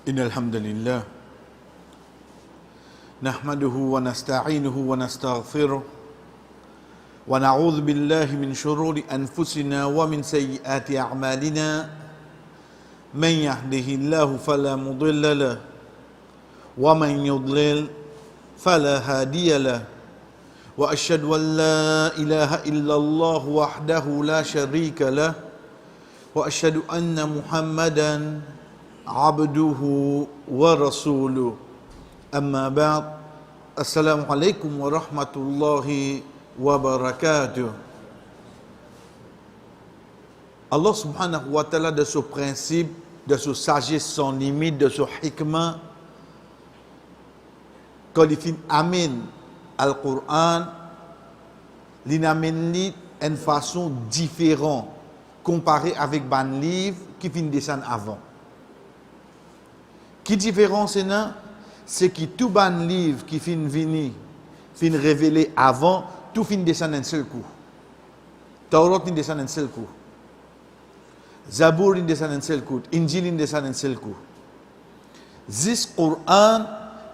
إن الحمد لله نحمده ونستعينه ونستغفره ونعوذ بالله من شرور أنفسنا ومن سيئات أعمالنا من يهده الله فلا مضل له ومن يضلل فلا هادي له وأشهد أن لا إله إلا الله وحده لا شريك له وأشهد أن محمدا عبده ورسوله أما بعد السلام عليكم ورحمة الله وبركاته. Allah subhanahu wa ta'ala, de ce principe, de ce sagesse sans limite, de ce hikmah, quand il fin amène al-Qur'an, il amène une façon différente comparée avec un livre qui fin descendre avant. Qui différence c'est là? C'est que tout ban livre qui fin venir, fin révélé avant, tout fin descendre un seul coup. Taurat fin descendre un seul coup. Zabour fin descendre un seul coup. Injil fin descendre un seul coup. This Quran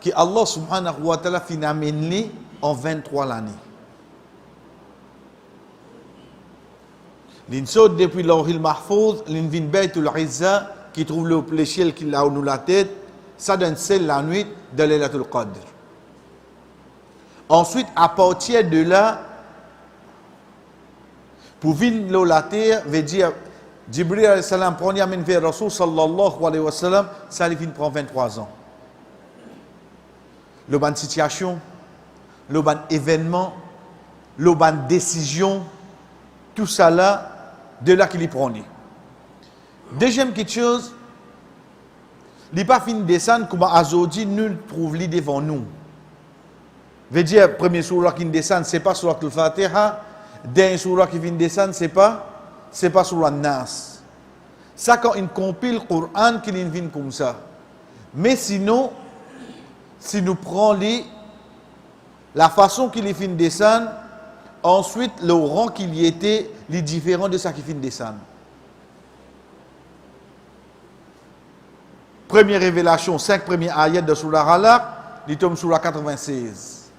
que Allah subhanahu wa ta'ala fin amené en 23 l'année. L'insod depuis l'Orhil Mahfouz, l'invin Baytul Izza qui trouve le pléchiel qui l'a ou nous la tête. Ça donne celle la nuit de Laylatul Qadr. Ensuite, à partir de là, pour venir la terre, veut dire, Jibril alayhi salam prend yamin vers Rasul sallallahu alayhi wa sallam, ça lui prend 23 ans. Le ban situation, le ban événement, le ban décision, tout ça là, de là qu'il y prend. Deuxième quelque chose, il n'est pas fin de descendre comme Azodi, nul trouve lui devant nous. Veut dire, premier surah qui descend, ce n'est pas surah al-Fatiha, dernier surah qui vient descendre, ce n'est pas surah Nas. Ça, quand il compile le Coran, qu'il vient comme ça. Mais sinon, si nous prenons la façon qu'il vient descendre, ensuite, le rang qu'il y était, il est différent de ça qui vient descendre. Première révélation, 5 premiers ayats de Surah Alaq, il tombe sur la 96.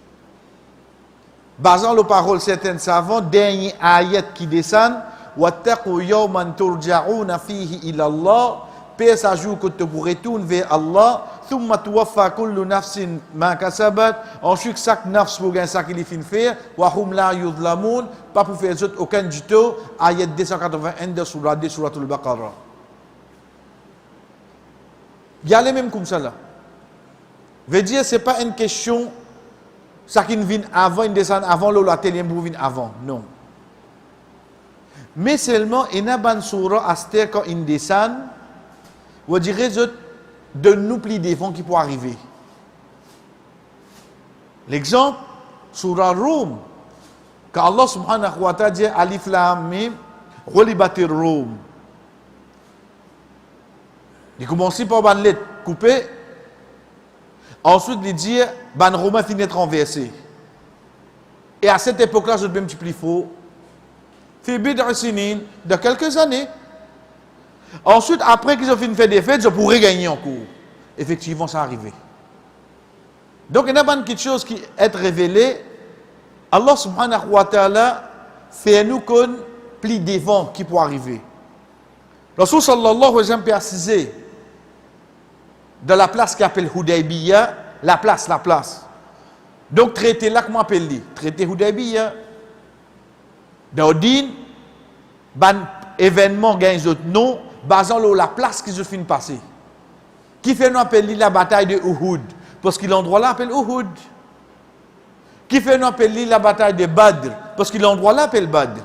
Basant les paroles certains savants, dernier ayat qui descend, Wattaqu yawman turja'una fihi ila Allah, paix à jour que tu retournes vers Allah, thumma tuwaffa kullu nafsin ma kasabat, ensuite chaque nafs pour gagner ça qu'il fin faire, wa hum la yudlamun, pas pour faire aucun du tout, ayat 281 de Surah 2 Suratul Baqarah. Il y a les mêmes comme ça là. Veut dire, ce n'est pas une question, ça qui vient avant, il descend avant, la télé vient avant. Non. Mais seulement, il y a une surah Aster quand il descend, on dirait de nous plus devant qui peut arriver. L'exemple, surah Rum, quand Allah subhanahu wa ta'ala dit Alif Lam Mim, Ghulibatir Rum. Il commence par ban lettre coupée. Ensuite, il dit ban romain finit d'être renversé. Et à cette époque-là, je vais un petit peu faux. De quelques années. Ensuite, après qu'ils ont fini de faire des fêtes, je pourrais gagner en cours. Effectivement, ça arrivé. Donc, il y a quelque chose qui est révélé. Allah subhanahu wa ta'ala fait nous qu'on plie devant qui peut arriver. Rasul sallallahu alayhi wa sallam précisé dans la place qui appelle Hudaybiyah, la place. Donc, traité là, comment appelle-t-il? Traité Hudaybiyah. Dans le din, ban événement gagne d'autres noms, basant sur la place qui se finit de passer. Qui fait nous appeler la bataille de Uhud? Parce que l'endroit là appelle Uhud. Qui fait nous appeler la bataille de Badr? Parce que l'endroit là appelle Badr.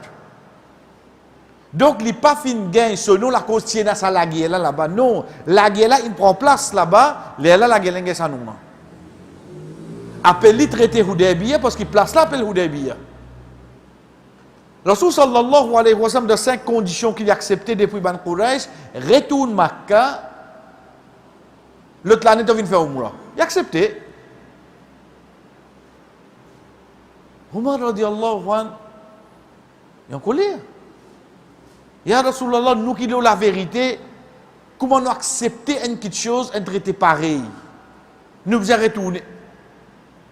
Donc, il n'est pas fin de gain selon la cause de la guerre là-bas. Non, la guerre là, il prend place là-bas, la guerre là, ça nous. Appelle-le traité Hudaybiyah parce qu'il place là, appelle Hudaybiyah. Rasul sallallahu alayhi wa sallam, de 5 conditions qu'il a acceptées depuis Ban Quraysh, retourne Makkah, l'autre l'année, il vient faire Umrah. Il a accepté. Umar radiallahu anhu, il est en colère. Ya Rasulallah, nous qui avons la vérité, Comment nous accepter une petite chose, un traité pareil? Nous faisons retourner.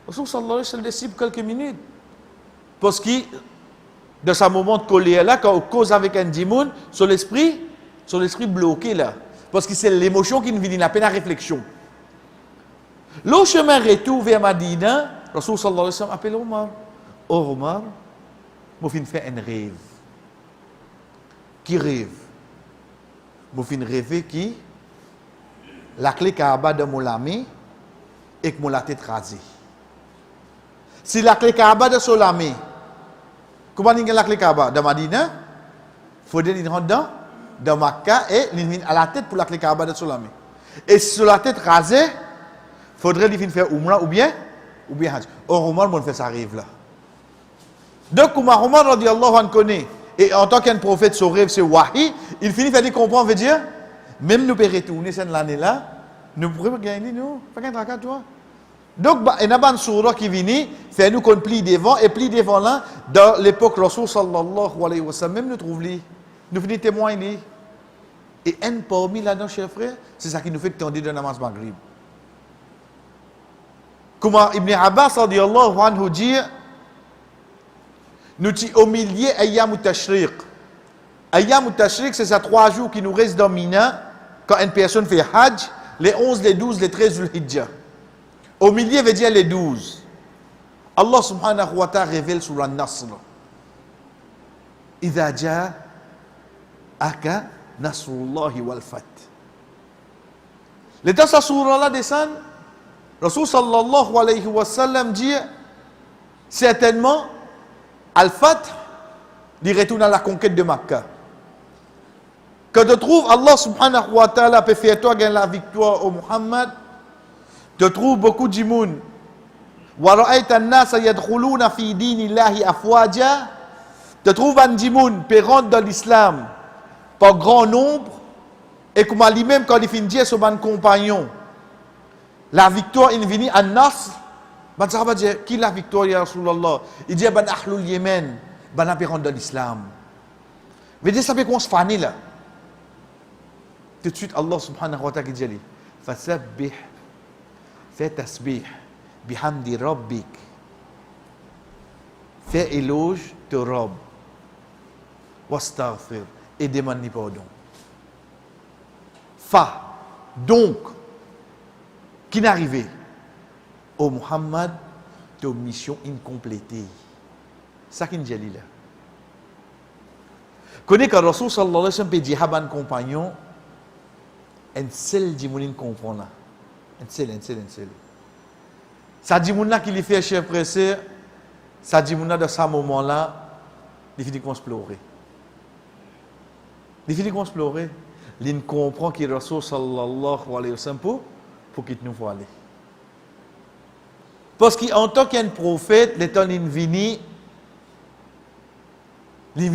Rasul sallallahu alayhi wa sallam décide quelques minutes. Parce que, dans ce moment de colère là, quand on cause avec un démon, sur l'esprit bloqué là. Parce que c'est l'émotion qui nous vient à peine à réflexion. Le chemin retour vers Madina, Rasul sallallahu alayhi wa sallam appelle Omar. Oh Omar, je vais faire un rêve. Qui rêve? Je vais rêver qui la clé Kaaba de mon lame et que mon la tête rasée. Si la clé Kaaba de son lame, comment on a la clé Kaaba? De Madina, il faut dire dedans, de Makkah et à la tête pour la clé Kaaba de son lame. Et si sur la tête rasée, il faudrait lui faire Umrah ou bien Hajj. Or, Omar, on fait ça rêve là. Donc, Omar radiallahu anhu connaît. Et en tant qu'un prophète, son rêve, c'est Wahi. Il finit par dire comprendre, veut dire, même nous pouvons retourner cette année-là, nous pourrions gagner, nous. Pas qu'un tracas, toi. Donc, il y a une sourate qui vient, fait nous qu'on plie devant, et plie devant là, dans l'époque, Rasul sallallahu alayhi wa sallam, même nous trouvons lui. Nous finissons témoin lui. Et un parmi là-dedans, chers frères, c'est ça qui nous fait tendre de namaz maghrib. Comment Ibn Abbas, radiallahu anhu, dit, nous sommes au milieu Ayyam al-Tashriq. Ayyam al-Tashriq, c'est ça 3 jours qui nous restent dans Mina, quand une personne fait Hajj, les 11, les 12, les 13 Dhul-Hijjah. Au milieu veut dire les 12. Allah subhanahu wa ta'ala révèle sur la Nasr. Idha ja'aka nasrullahi wal fath. L'état de sa surah-là descend, Rasul sallallahu alayhi wa sallam dit, certainement, Al-Fath, il retourne à la conquête de Makkah. Quand tu trouves Allah subhanahu wa ta'ala peut faire toi gagner la victoire au Muhammad, tu trouves beaucoup de gens. Wa ra'ayta an-nasa yadkhuluna fi dinillahi afwaja. Tu trouves un gens peut rentrer dans l'islam par grand nombre et comme lui-même quand il finit sur son compagnon, la victoire est venue à Nasr. Ben sahaba dit, qui la victoire, ya Rasulallah? Il dit, ben ahlul Yemen, ben apérant de l'islam. Mais dit, ça fait qu'on se fanne là. Tout de suite, Allah subhanahu wa ta'ala dit, fasabbih, fais tasbih, bihamdi rabbik. Fais éloge de Rabb. Wastaghfir, et demande pardon. Donc, qui n'est arrivé? Au Muhammad, de mission incomplétée. Ça qui nous dit là. Connais que Rasul sallallahu alayhi wa sallam peut dire à un compagnon, un seul dimoun comprend là. Un seul. Ça dimoun là qui lui fait cher pressé, ça dimoun là de ce moment là, il finit qu'on se pleurer. Il comprend que Rasul sallallahu alayhi wa sallam pour qu'il nous voit aller. Parce qu'en tant qu'un prophète, l'état il vient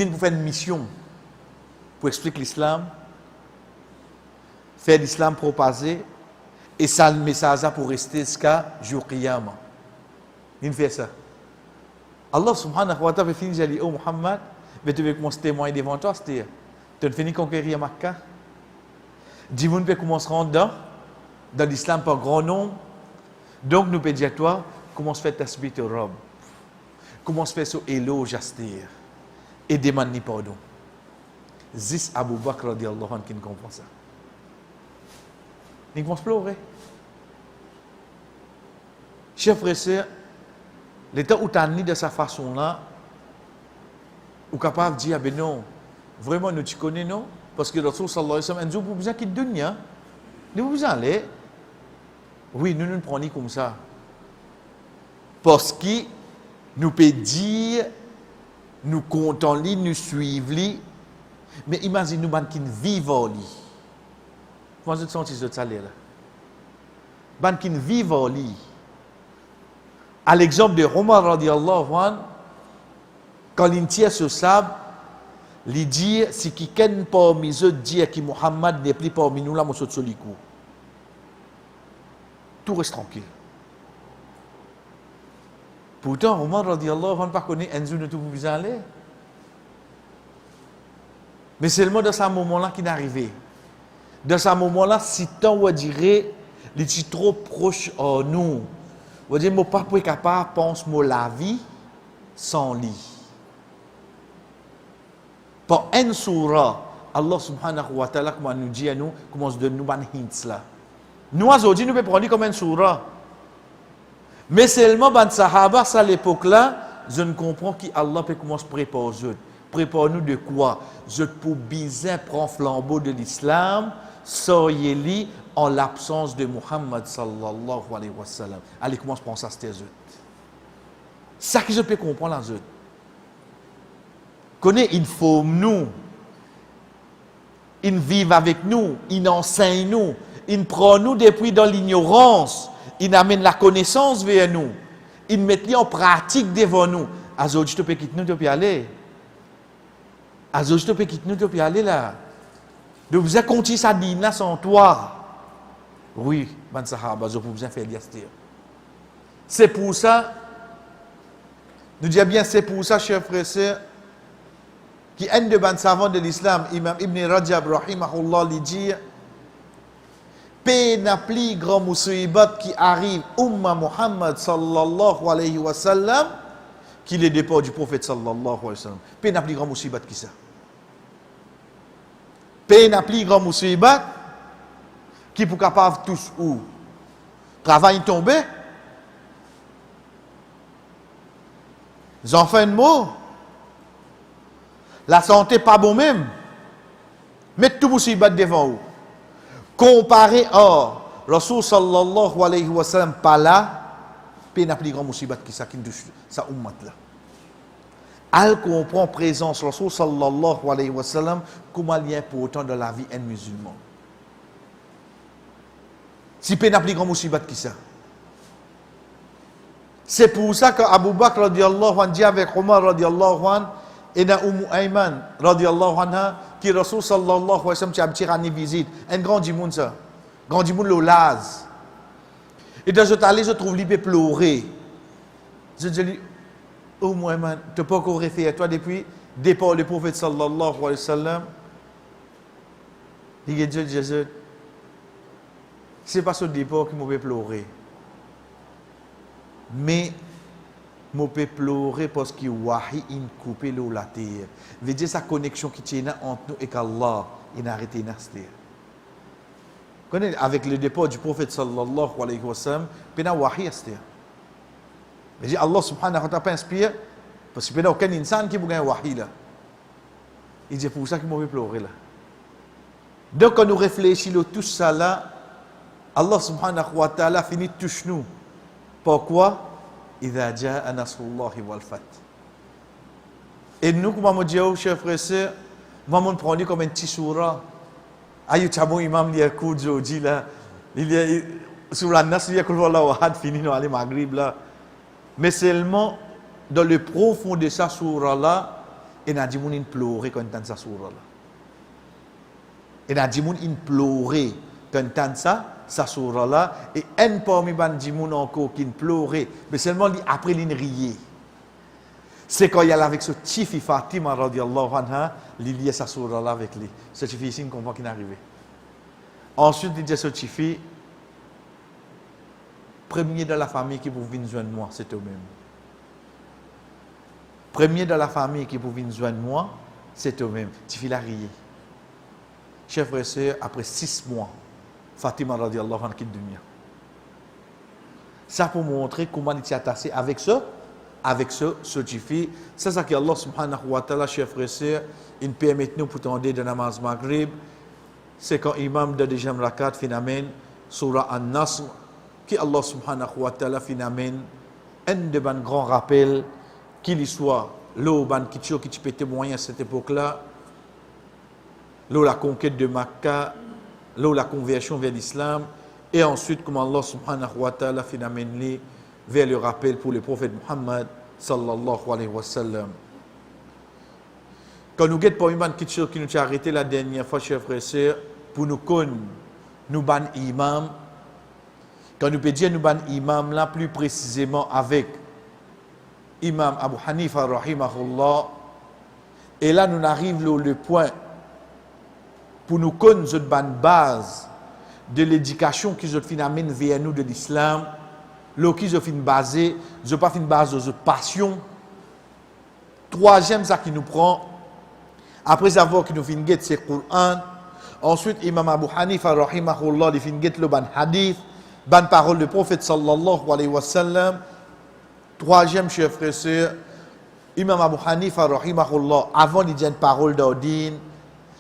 pour faire une mission, pour expliquer l'islam, faire l'islam propager, et ça le message pour rester jusqu'à jour Qiyamah. Il fait ça. Allah subhanahu wa ta'ala fait finir, oh Muhammad, mais tu veux commencer à témoigner devant toi, c'est-à-dire, tu as fini conquérir Makkah. Dis nous peut commencer à rentrer dans l'islam par grand nombre. Donc, nous pouvons dire à toi, comment se fait tasbih au Rabb? Comment se fait ce éloge à Astir? Et demande pardon. Zis Abu Bakr radiallahu anhu qui ne comprend ça. Il commence à pleurer. Chers frères et sœurs, l'état où tu as de sa façon-là, ou capable de dire, ah ben non, vraiment, nous te connaissons, non? Parce que le Rasul sallallahu alayhi wa sallam, nous besoin qu'il donne, nous besoin aller. Oui, nous ne prenons pas comme ça. Parce que nous pouvons dire, nous comptons lui, nous suivons. Mais imagine nous qui vivent en lui. Comment vous sentez ce salaire là? Qui vivent en lui. À l'exemple de Omar radiallahu anhu, quand il tient ce sable, il dit, si quelqu'un parmi eux dit que Muhammad n'est plus parmi nous, là, nous sommes sur les coups. Tout reste tranquille. Pourtant, Omar radiallahu anhu pas connaît un jour de tout vous aller. Mais c'est le mot de ce moment-là qui est arrivé. Dans ce moment-là, si tant on dirait, il est trop proche de nous. On dit, moi pas capable de penser la vie sans lui. Par une surah, Allah subhanahu wa ta'ala, comment nous dit à nous, comment se donne nous des hints là. Nous, aujourd'hui, nous pouvons prendre comme une surah. Mais seulement, dans Sahaba, à l'époque-là, je ne comprends qu'Allah peut commencer à préparer. Prépare-nous de quoi? Je pour bien prendre flambeau de l'islam, soyez-li en l'absence de Muhammad sallallahu alayhi wa sallam. Allez, commence à penser à ces autres. Ça que je peux comprendre, les autres. Connaît, il faut nous. Ils vivent avec nous, ils enseignent nous, ils prennent nous depuis dans l'ignorance, ils amènent la connaissance vers nous, ils mettent en pratique devant nous. Aujourd'hui, tu peux quitter nous, tu peux y aller. Aujourd'hui, tu peux quitter nous, tu peux y aller là. De vous continuer ça dîme là sans toi. Oui, ban sahaba, je peux vous faire dire. C'est pour ça, nous disons bien, c'est pour ça, chers frères et sœurs, qui est un de ban savants de l'islam, Imam Ibn Rajab, rahimahullah, lui dit, peine plus grand musibat qui arrive, Umma Muhammad sallallahu alayhi wa sallam, qui est le départ du prophète sallallahu alayhi wa sallam. Peine plus grand musibat qui ça. Peine plus grand musibat qui pour capable tous ou travail tombé. Les enfants de mots. La santé pas bon même. Mettez tout musibat devant vous. Comparé à Rasul sallallahu alayhi wa sallam pas là, peine n'a plus grand musibat qui ça qui touche ça ummat là. Al comprend présence Rasul sallallahu alayhi wa sallam comment il est important dans la vie d'un musulman. Si peine n'a plus grand musibat qui ça. C'est pour ça que Abu Bakr radiyallahu anhu dit avec Omar radiyallahu anhu et dans Ayman radiyallahu anha qui Rasul sallallahu alayhi wa sallam qui a visite un grand dimoun ça grand dimoun l'olaz et dans cette allée je trouve lui pleurer je dis oh Ayman tu peux encore réfléchir toi depuis départ le prophète sallallahu alayhi wa sallam il dit Jésus c'est pas ce départ qui m'a fait pleurer mais je peux pleurer parce que wahi in coupé l'eau la terre. Veut dire sa connexion qui tient entre nous et qu'Allah il a arrêté nastir. Avec le départ du prophète sallallahu alayhi wa sallam, pena wahi astir. Veut dire Allah subhanahu wa ta'ala inspire parce que pena aucun insan qui bouge un wahi là. Il dit pour ça qu'il m'a pleurer là. Donc quand nous réfléchissons tout ça là, Allah subhanahu wa ta'ala finit touche nous. Pourquoi? إذا جاء نصر الله والفتح. Et nous, comme on dit, chers frères et sœurs, on prend comme un petit sourire. Aïe, tu as bon imam, il y a un coup de là. Il y a sur la nas, il y a un là, on fini dans le Maghrib là. Mais seulement dans le profond de sa sourire là, il y a des gens qui pleurent quand ils entendent sa sourire là. Il y a des gens qui pleurent quand ils entendent ça. Sa sourire là et un parmi les gens encore qui pleurait mais seulement après il riait c'est quand il y a avec ce petit fille Fatima radiyallahu anha il liait sa sourire là avec lui ce petit fille ici comprend qu'il est arrivé ensuite il dit ce petit fille premier de la famille qui pouvait venir joindre moi c'est eux-mêmes premier de la famille qui pouvait venir joindre moi c'est eux-mêmes petit fille a rié chers frères et sœurs après 6 mois Fatima radiyallahu anha quitte dunya. Ça pour montrer comment il est attaché avec ce jifi. C'est ça que Allah subhanahu wa ta'ala, chers frères et sœurs, il permet nous pour tendre de namaz maghrib. C'est quand imam de deuxième rakat finalement surah An-Nasr qui Allah subhanahu wa ta'ala finalement un de ban grand rappel qu'il soit l'eau ban qui peut témoigner à cette époque-là, l'eau la conquête de Makkah, l'eau la conversion vers l'islam et ensuite comment Allah subhanahu wa ta'ala finalement vers le rappel pour le prophète Muhammad sallallahu alayhi wa sallam. Quand nous guettons pas une chose qui nous a arrêté la dernière fois, chers frères et sœurs, pour nous connaître, nous ban imam, quand nous peut dire nous ban imam là plus précisément avec imam Abu Hanifa rahimahullah et là nous arrivons le point pour nous connaître une base de l'éducation qui nous amène vers nous de l'islam, là qui nous fin basé, je pas fin base de passion. Troisième ça qui nous prend après avoir que nous fin get c'est Coran. Ensuite Imam Abu Hanifa rahimahullah il fin get le ban hadith, ban parole du prophète sallallahu alayhi wa sallam. Troisième chef frère sœur Imam Abu Hanifa rahimahullah avant de dire une parole d'ordine,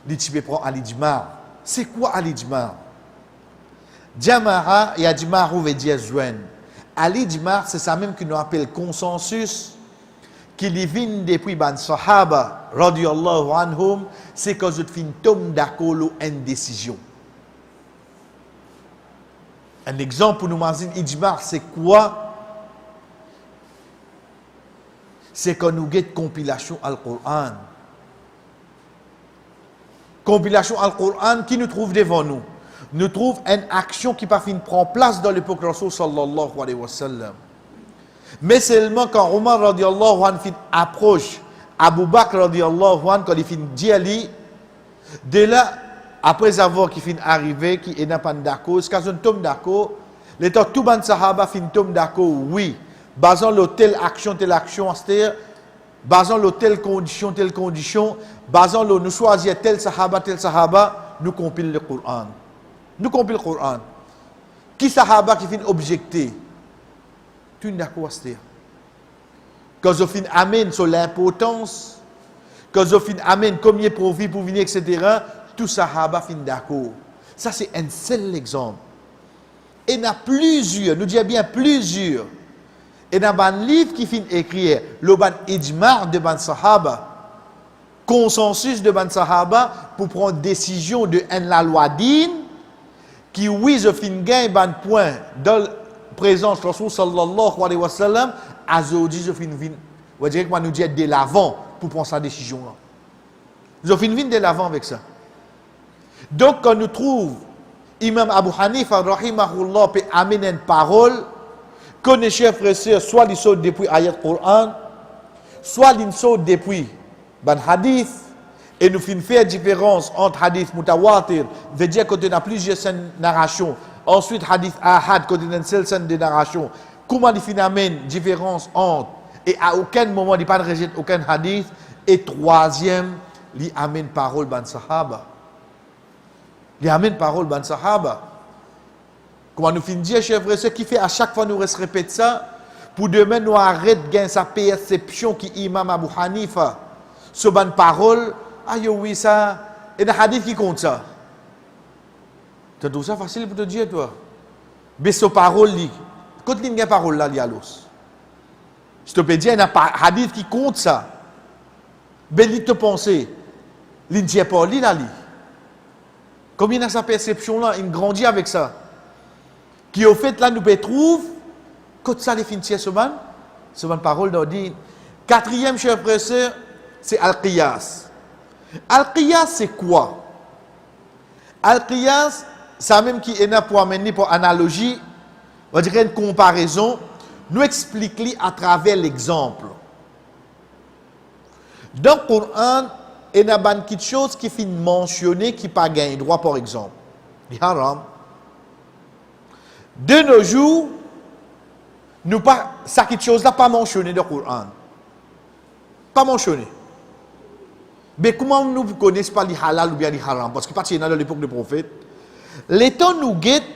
il te prend al-ijma'. C'est quoi al-ijma'? Jama'a et ijma' veut dire joindre. Al-ijma' c'est ça même que nous appelle consensus qui vient depuis ban sahaba radiyallahu anhum, c'est que je fin tombe d'accord une décision. Un exemple pour nous imaginer ijma' c'est quoi? C'est que nous avons compilation al-Qur'an. Compilation al-Qur'an qui nous trouve devant nous. Nous trouve une action qui pas prend place dans l'époque Rasul sallallahu alayhi wa sallam. Mais seulement quand Omar radiallahu anhu approche Abu Bakr radiallahu anhu quand il fin dit de là après avoir qui fin arrivé qui est pas d'accord, quand on tombe d'accord, les tout ban sahaba fin tombe d'accord oui. Basant l'hôtel action, c'est-à-dire basant l'hôtel condition, basant nous choisir tel sahaba, nous compile le Coran. Nous compile le Coran. Qui sahaba qui fin objecter? Tu n'as d'accord c'est-à-dire. Quand je fin amène sur l'importance, quand je fin amène combien profit pour venir, etc., tout sahaba fin d'accord. Ça c'est un seul exemple. Et il y en a plusieurs, nous disons bien plusieurs. Et dans un livre qui finit écrit le ban ijma' de ban sahaba, consensus de ban sahaba pour prendre décision de la loi din qui oui je fin gain ban point dans la présence de Rasul sallallahu alayhi wa sallam, aujourd'hui je fin vin on dirait que moi nous dit de l'avant pour prendre sa décision là. Je fin vin de l'avant avec ça. Donc quand nous trouve Imam Abu Hanifa rahimahullah peut amener une parole connaissez frères et sœurs, soit ils sautent depuis ayat Coran, soit ils sautent depuis ban hadith, et nous faisons faire différence entre hadith mutawatir, veut dire qu'on a plusieurs narrations, ensuite hadith ahad, qu'on a une seule scène de narration. Comment ils amènent différence entre, et à aucun moment ils ne rejettent aucun hadith, et troisième, ils amènent parole ban sahaba. Ils amènent parole ban sahaba. Comment nous finissons dire, chers frères, ce qui fait à chaque fois nous répète ça, pour demain nous arrêter de gagner sa perception qui Imam Abu Hanifa, ce ban parole, ah oui ça, et dans le hadith qui compte ça. Tu trouves ça facile pour te dire toi? Mais ce parole, quand il y a une parole là, il y a l'os. Je te peux dire, il y a un hadith qui compte ça. Mais il te pense, il n'y a pas là. Combien il a sa perception là, il grandit avec ça. Qui au fait là nous peut trouver quand ça les finit ce ban parole d'ordine. Quatrième cher frère c'est al-qiyas. Al-qiyas c'est quoi? Al-qiyas ça même qui est là pour amener pour analogie, on dirait une comparaison, nous explique à travers l'exemple. Dans le Coran, il y a quelque chose qui finit mentionné qui pas gagné droit par exemple. Il haram. De nos jours, nous pas ça quelque chose là pas mentionné dans le Coran. Pas mentionné. Mais comment nous ne connaissons pas les halal ou bien les haram? Parce que parti dans l'époque du prophète, les temps nous guettent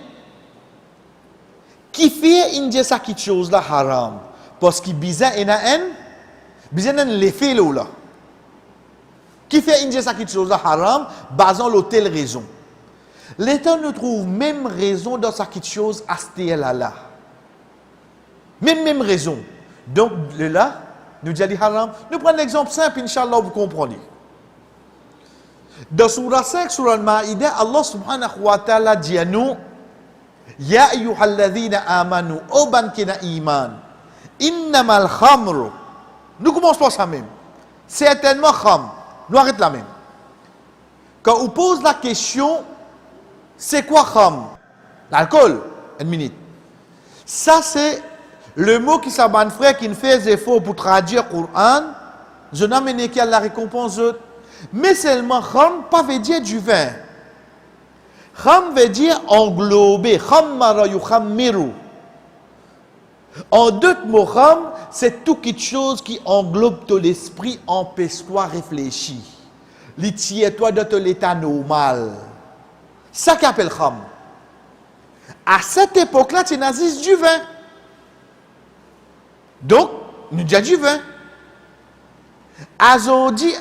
qui fait une ça quelque chose là haram. Parce qu'il bizarre en a l'effet là. Qui fait une ça quelque chose là haram, basant l'hôtel raison. L'État nous trouve même raison dans cette chose à ce là. Même raison. Donc, là, nous disons haram. Nous prenons l'exemple simple, Inch'Allah, vous comprenez. Dans Surah 5, Surah Al-Ma'idah, Allah subhanahu wa ta'ala dit à nous, Ya ayyuhalladhina amanu, o ban kina iman, innamal khamru. Nous commençons par ça même. Certainement kham. Nous arrêtons là même. Quand on pose la question, c'est quoi kham? L'alcool. Une minute. Ça, c'est le mot qui s'abat frère qui ne fait des efforts pour traduire le Coran. Je n'amène qu'à la récompense. Mais seulement kham, pas veut dire du vin. Kham veut dire englober. Khammara yukhammiru. En d'autres mots, kham, c'est tout quelque chose qui englobe ton esprit, empêche-toi réfléchir. L'itier-toi de ton état normal. Ça qu'appelle kham. À cette époque-là, tu n'as du vin. Donc, nous disons du vin. Azodi,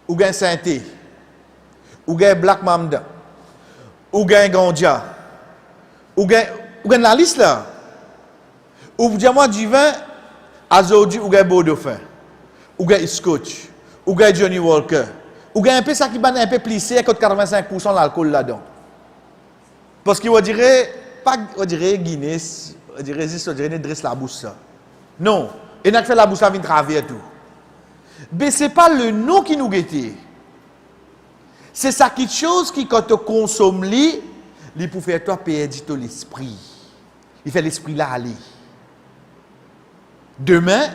ou gain synthé, ou gain black mamda, ou gain gandia, ou gain la liste là. Ou vous dites moi du vin, azodi, ou gain beau dauphin, ou gain scotch, ou gain Johnny Walker, ou gain un peu ça qui va un peu plissé avec 85% d'alcool là-dedans. Parce qu'il va dire, pas, on dirait Guinness, on dirait ne dresse la bouche ça. Non, il n'a fait la bouche à venir travailler tout. Mais ce n'est pas le nom qui nous guette. C'est ça quelque chose qui, quand tu consommes, il peut faire toi perdre ton l'esprit. Il fait l'esprit là aller. Demain,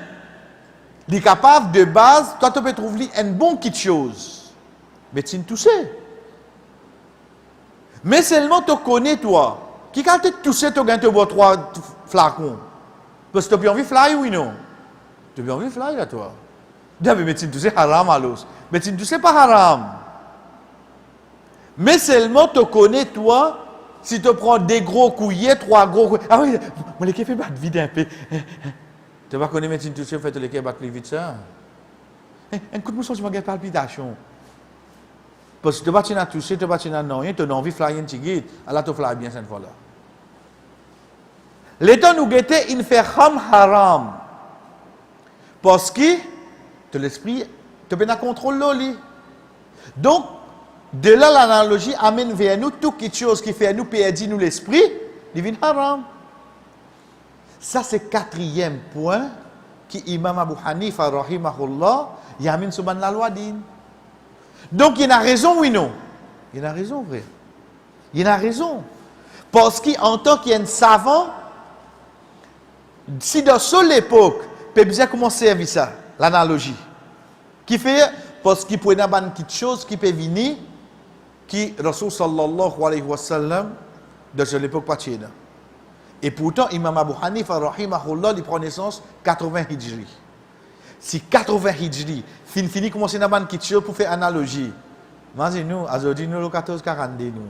il est capable de base, toi tu peux trouver une bonne petite chose. Mais tu ne touches. Mais seulement tu connais toi. Qui quand tu touches, tu gagnes 3 flacons. Parce que tu as envie de fly ou non? Tu as envie de fly là toi. Mais tu ne touches haram à l'os. Mais tu ne touches pas haram. Mais seulement tu connais toi. Si tu prends des gros couillers, 3 gros couillers. Ah oui, mon équipe fait battre vite un peu. Tu vas connaître, mais tu ne touches pas, l'équipe battre plus vite ça. Un coup de mousson, tu vas gagner palpitation. Parce que tu vas te toucher, tu vas te non, tu as envie de flyer un petit guide. Alors tu fly bien cette fois-là. L'état nous guettait, il fait haram. Parce que l'esprit, tu peux contrôler l'oli. Donc, de là, l'analogie amène vers nous toute quelque chose qui fait nous perdre nous l'esprit, il devient haram. Ça, c'est 4e point qui Imam Abu Hanifa, rahimahullah, il amène sur la loi din. Donc, il a raison, oui, non? Il a raison, vrai. Il a raison. Parce qu'en tant qu'un savant, si dans seule époque, peut bien comment servir ça, l'analogie. Qui fait, parce qu'il peut y avoir une petite chose qui peut venir, qui, Rasul sallallahu alayhi wa sallam, de l'époque pas tienne. Et pourtant, Imam Abu Hanifa, rahimahullah, il prend naissance 80 hijri. Si 80 hijri, fini commencer à avoir une petite chose pour faire analogie. Mais nous, aujourd'hui, nous, 1442, nous.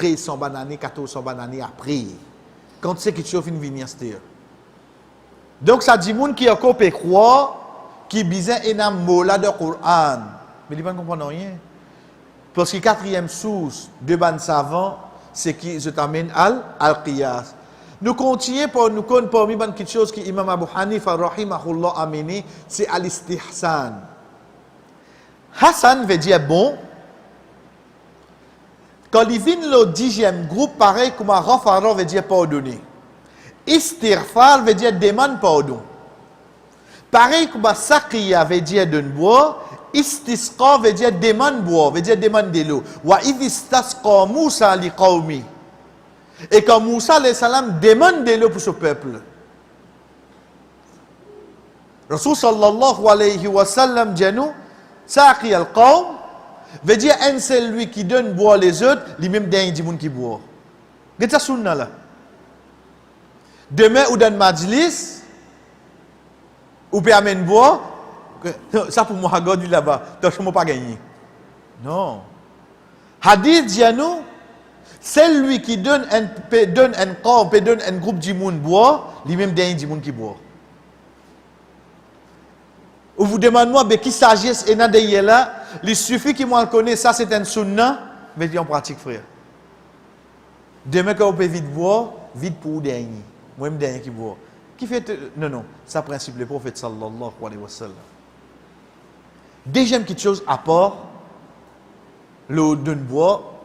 1300 bananes, 1400 bananes après. Quand c'est quelque chose qui vient venir. Donc, ça dit moun qui encore peut croire, qui bizarre et n'a mola de Coran. Mais il ne comprend rien. Parce que 4e source de ban savant, c'est qui je t'amène al-qiyas. Nous continuons pour nous connaître parmi quelque chose que Imam Abu Hanifa rahimahullah a amené, c'est al-istihsan. Hassan veut dire bon. Quand il vient le 10e groupe, pareil comme Rafara veut dire pardonner. Istighfar veut dire demande pardon. Pareil comme Saqiya veut dire donne boire. Istisqa veut dire demande boire, veut dire demande de l'eau. Wa idistasqa Moussa li qawmi. Et quand Moussa alayhi salam demande de l'eau pour ce peuple. Rasul sallallahu alayhi wa sallam dit nous, Saqi al-qawm veut dire un seul lui qui donne boire les autres, lui-même d'un dit moun qui boit. Qu'est-ce que ça sunna là? Demain ou dans majlis, ou peut amener boire, ça pour moi, God dit là-bas, donc je ne peux pas gagner. Non. Hadith dit à nous, c'est lui qui donne un corps, peut donne un groupe de monde boire, lui-même d'un dit monde qui boit. Ou vous demandez moi, qui sagesse et n'a de là, il suffit qu'il moi le connaît, ça c'est un sunna, mais dit en pratique frère. Demain quand on peut vite boire, vite pour dernier. Moi-même dernier qui boit. Qui fait non, ça principe le prophète sallallahu alayhi wa sallam. Deuxième petite chose à part, l'eau de bois,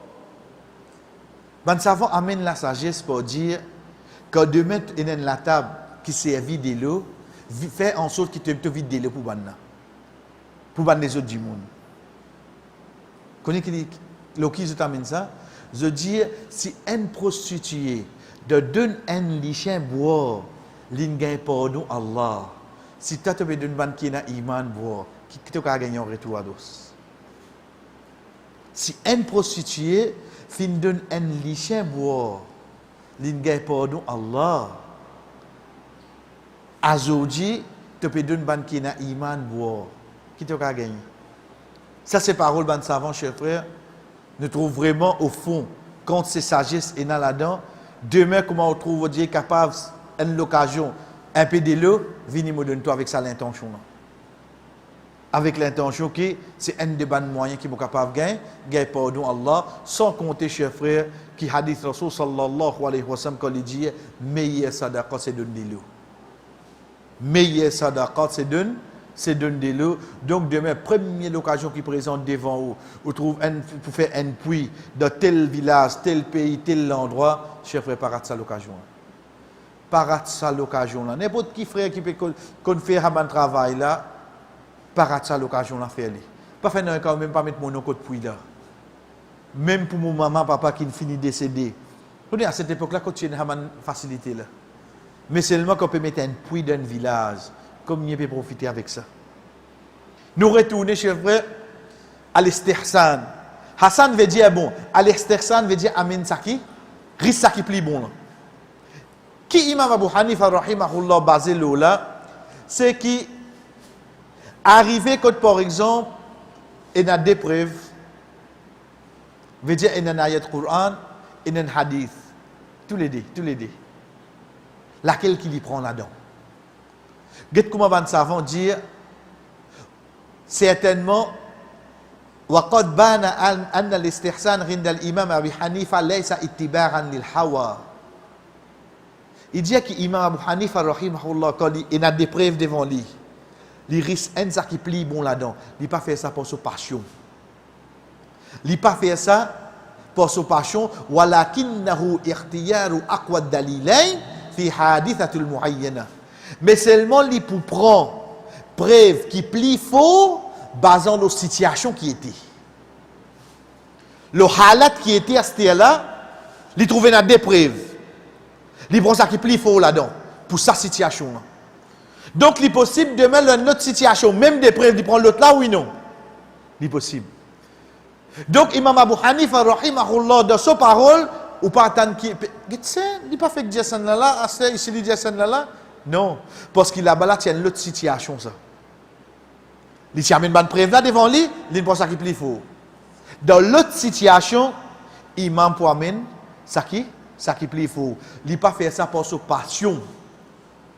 ben savant amène la sagesse pour dire que de mettre la table qui servit de l'eau, fait en sorte qu'il te vide de l'eau pour ban les autres du monde. Connaissez l'eau qui je t'amène ça? Je dis, si un prostituée de donne un lichin boire, l'ingay pardon Allah. Si tu as donné ban qui n'a iman boire, qui te a gagné en retour à dos. Si une prostituée fin donne un lichin boire, l'ingay pardon Allah. Aujourd'hui, tu peux donner ban qui na iman boire. Qui te ka gagner? Ça c'est parole ban savant chers frères. Nous trouvons vraiment au fond quand c'est sagesse et dans là-dedans, demain comment on trouve Dieu capable une occasion un peu de l'eau, venez me donner toi avec ça l'intention là. Avec l'intention que c'est un des bons moyens qui est capable de gagner pardon Allah, sans compter, chers frères, qui hadith Rasul sallallahu alayhi wa sallam, quand il dit meilleure sadaqa c'est donner de l'eau. Meilleure sadaqa c'est donner de l'eau. Donc demain, première occasion qui présente devant vous, vous trouvez pour faire un puits dans tel village, tel pays, tel endroit, chers frères, pas rater ça l'occasion. Pas rater ça l'occasion là. N'importe qui frère qui peut faire un travail là, pas rater ça l'occasion là faire. Pas faire non quand même pas mettre mon nom de puits là. Même pour mon maman, papa qui finit décédé. On est à cette époque là quand tu as une facilité là. Mais seulement qu'on peut mettre un puits dans un village, comme il peut profiter avec ça. Nous retournons, chers frères, à l'istihsan. Hassan veut dire bon, à l'istihsan veut dire amin saki, ris saki pli bon là. Qui Imam Abu Hanifa rahimahullah basé là, c'est qui arrivé quand par exemple, il y a des preuves, veut dire il y a un ayat Coran, il y a un hadith, tous les deux. Laquelle qui lui prend là-dedans. Qu'est-ce qu'on va savant dire certainement وقد بان أن الاستحسان عند الإمام أبي حنيفة ليس اتباعا للهوى. Il dit que l'imam Abu Hanifa rahimahullah quand il a des preuves devant lui, il risque un ça qui plie bon là-dedans. Il pas faire ça pour sa passion. Il pas faire ça pour sa passion. ولكنه اختيار أقوى الدليلين في حادثة المعينة. Mais seulement il pour prendre preuve qui plie faux basant nos situations qui étaient. Le halat qui était à ce là, il trouvait dans des preuves. Il prend ça qui plie faux là-dedans pour sa situation là. Donc il est possible de mettre une autre situation, même des preuves, il prend l'autre là oui non. Il est possible. Donc Imam Abu Hanifa rahimahullah dans sa parole ou pas attendre qui il pas fait dire ça là, assez ici il dit ça là. Non, parce qu'il a là tient l'autre situation ça. Il tient une bonne preuve là devant lui, il pense ça qui plie faux. Dans l'autre situation, imam pour amener ça qui plie faux. Il pas faire ça pour sa passion.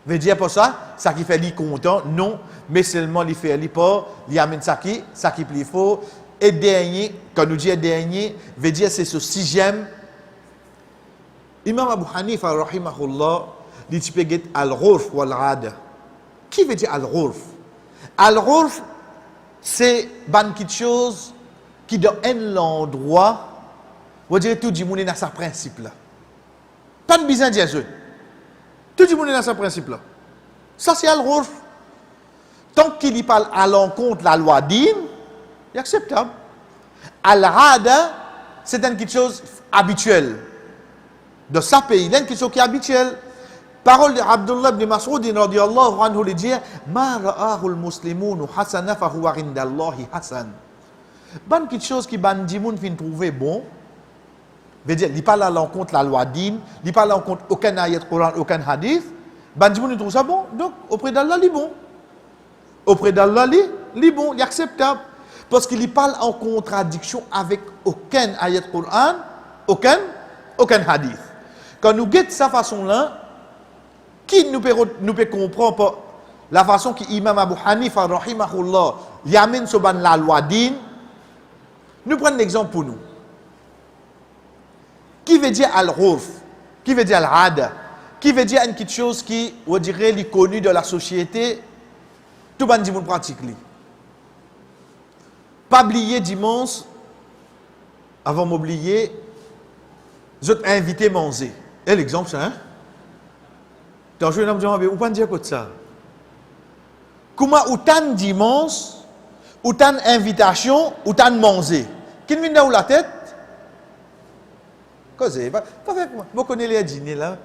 Veut dire pour ça qui fait lui content, non, mais seulement il fait lui pour il amène ça qui plie faux. Et dernier, quand nous dit dernier, veut dire c'est ce sixième. Imam Abu Hanifa rahimahullah dit tu peux get al-ghurf wal ada. Qui veut dire al-ghurf? Al-ghurf c'est quelque chose qui dans un endroit, on dirait tout le monde est dans sa principe là. Pas de besoin de dire tout le monde est dans sa principe là. Ça c'est al-ghurf. Tant qu'il y parle à l'encontre de la loi dîne, c'est acceptable. Al-ada c'est quelque chose habituel. Dans sa pays, il y a quelque chose qui est habituel. Parole d'Abdullah ibn Mas'ud radiyallahu anhu lui dit ma ra'ahu al-muslimun hasana fa huwa 'inda Allahi hasan. Ban quelque chose qui ban di moun fin trouver bon. Veut dire il parle à l'encontre la loi dîne, il parle à l'encontre aucun ayat Coran, aucun hadith. Ban di moun trouve ça bon. Donc auprès d'Allah il bon. Auprès d'Allah il bon, il est acceptable parce qu'il parle en contradiction avec aucun ayat Coran, aucun hadith. Quand nous guettons sa façon là, qui nous peut comprendre pas la façon que Imam Abu Hanifa rahimahullah yamine sur la loi dîne. Nous prenons l'exemple pour nous. Qui veut dire al-ghurf? Qui veut dire al-ada? Qui veut dire quelque chose qui, on dirait, est connu de la société? Tout le monde pratique. Pas oublier dimanche, avant m'oublier, je t'ai invité à manger. Et l'exemple, c'est, hein? Tant je vais dire, ou pas dire quoi de ça? Comment autant dimanche, autant invitation, autant manger? Qui vient dans la tête? Causez, pas avec moi. Vous connaissez les dîners là?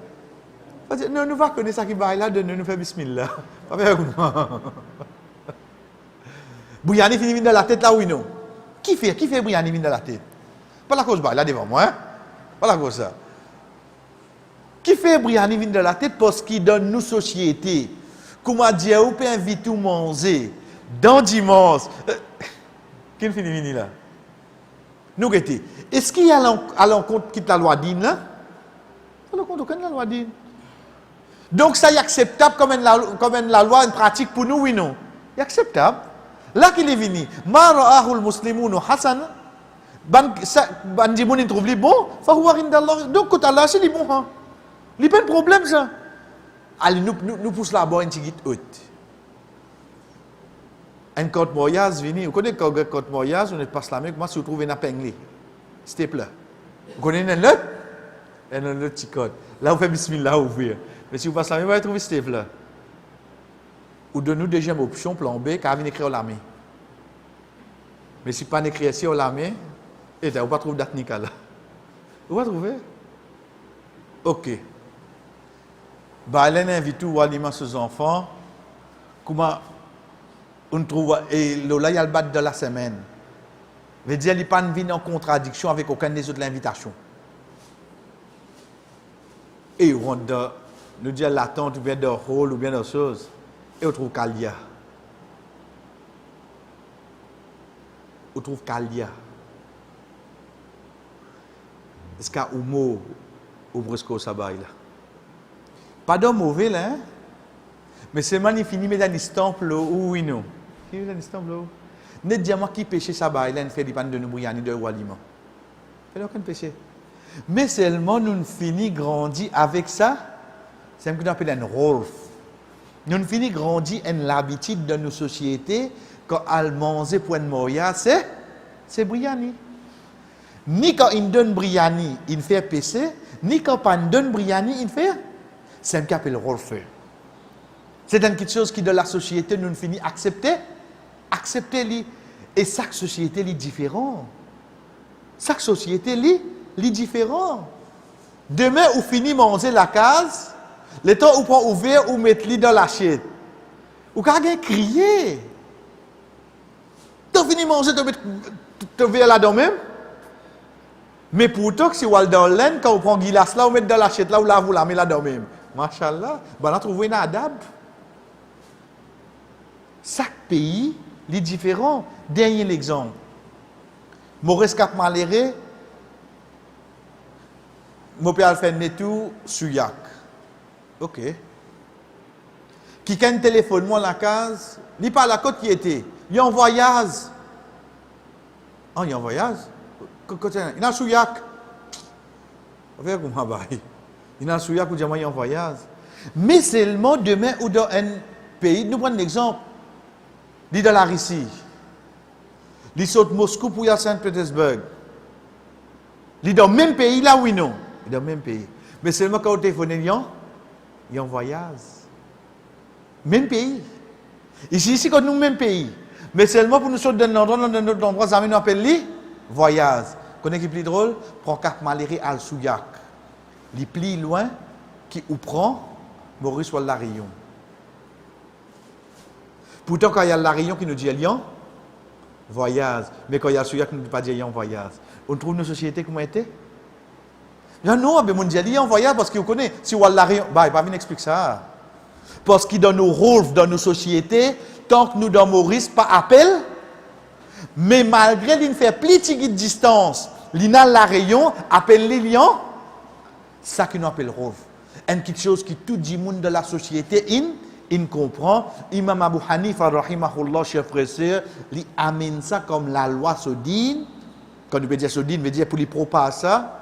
Non, nous va connaître ça qui va là, de nous faire bismillah. Pas avec moi. Bouyani finit dans la tête là, oui, non? Qui fait Briani dans la tête? Pas la cause, là devant moi, hein? Pas la cause ça. Qui fait Briani dans la tête parce qu'il donne nous société. Comment dire, on peut inviter tout manger dans dimanche. Qui finit venir là? Nous guettez. Est-ce qu'il y a à l'encontre qui la loi dit là? À l'encontre aucune la loi dit. Donc ça est acceptable comme la loi, une pratique pour nous, oui non? C'est acceptable. Là qu'il est venu, ma ra'ahul muslimunu hasan, ban dimoun trouve li bon, fa huwa indallah. Donc quand Allah c'est li bon hein. Li pas de problème ça. Allez nous pousse là bas une petite haute. Un compte moyaz vini, vous connaissez quand compte moyaz, on est pas islamique, moi si vous trouvez un pengli. C'était là. Vous connaissez un autre petit code. Là vous faites bismillah ouvrir. Mais si vous passez islamique, vous allez trouver Steve là. Ou de nous deuxième option, plan B, car venir écrire au lame. Mais si pas écrit ici au lame, et vous ne pas trouver date nickel là. Vous va trouver? Ok. Bah, elle invite tout à alimenter ses enfants. Comment on trouve, et là, il y a le bat de la semaine. Veut dire, il n'y a pas de en contradiction avec aucun des autres invitations. Et on nous dit l'attente, ou bien de rôle, ou bien de choses. Et on trouve Kalia. On trouve Kalia. Est-ce qu'il y a un mot ou presque au sabbat là? Pas de mauvais là, hein? Mais c'est magnifique, mais dans l'instant, oui, non. Qui est dans l'instant, là? Ne dis-moi qui péché sabbat là, ne fait pas de nous bouillani de walima. Il n'y a aucun péché. Mais seulement nous finissons grandir avec ça, c'est ce qu'on appelle un rôle. Nous finissons grandir en l'habitude de nos sociétés quand elle mange pour une moya, c'est briani. Ni quand il donne briani, il fait péché, ni quand il donne briani, il fait. C'est ce qu'on appelle rôle. C'est une petite chose qui de la société nous finissons accepter. Et chaque société est différente. Chaque société est différente. Demain, vous finissez manger la case. Le temps où prend ouvert ou mettre lit dans l'assiette. Ou quand vous crier. Tu finis manger, tu viens là-dedans même. Mais pourtant, si vous allez dans l'aine, quand vous prenez glace là, vous mettez dans l'assiette là, ou là, vous la mettez là-dedans même. Machallah, ben, on trouve un adab. Chaque pays est différent. Dernier exemple. Maurice Cap Maléré, mon père fait netou Souyak. Ok. Qui a un téléphone, moi, la case, il n'est pas à la côte qui était. Il est en voyage. Ah, il est en voyage? Il est en Souyak. Il est en Souyak ou il est en voyage. Mais seulement demain ou dans un pays, nous prenons l'exemple. Il est dans la Russie. Il saute Moscou pour y aller à Saint-Pétersbourg. Il est dans le même pays là, oui, non. Il est dans le même pays. Mais seulement quand on téléphone, il est en voyage. Même pays. Ici, quand nous, même pays. Mais seulement pour nous sortir d'un endroit, nous appelons les voyage. Vous connaissez qui est plus drôle? Prends Cap Maléré al Souyak. Les plus loin, qui ou prend Maurice ou la Rayon. Pourtant, quand il y a la Rayon qui nous dit Lyon, voyage. Mais quand il y a Souyak qui ne nous dit pas dire Lyon, voyage. On trouve nos sociétés comment était? Non, mais on dit Lyon, voyage parce qu'il connaît. Si on a la Rayon, bah, il va venir expliquer ça. Parce qu'il dans nos rôles, dans nos sociétés, tant que nous dans Maurice, pas appel, mais malgré qu'il fait plus de distance, l'ina la Rayon, appelle les Lyon, ça qui nous appelle rôle. Une petite chose qui tout le monde de la société, il comprend. Imam Abu Hanifa, rahimahullah, chef frère, il amène ça comme la loi Sodine. Quand on veut dire Sodine, veut dire pour les propager ça,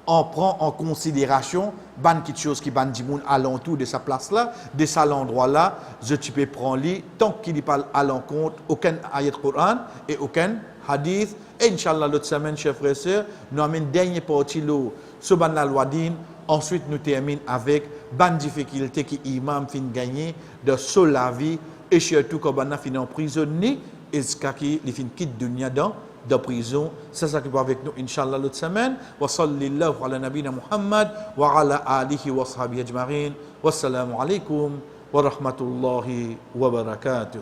on prend en considération ban quelque chose qui ban du monde alentour de sa place là, de cet endroit là, tu peux prendre lui tant qu'il n'y parle à l'encontre aucun ayat Coran et aucun hadith. Et Inch'Allah l'autre semaine, chers frères et sœurs, nous amène dernière partie là, ce ban la loi din. Ensuite, nous terminons avec ban difficulté qui imam fin gagner de seul la vie et surtout quand on a fini en prisonnier et ce qui fin quitte dunya dans de prison. C'est ça qui va avec nous, Inch'Allah, l'autre semaine. Wa sallallahu ala nabina Muhammad wa ala alihi wa sahbihi ajma'in. Wassalamu alaikum wa rahmatullahi wa barakatuh.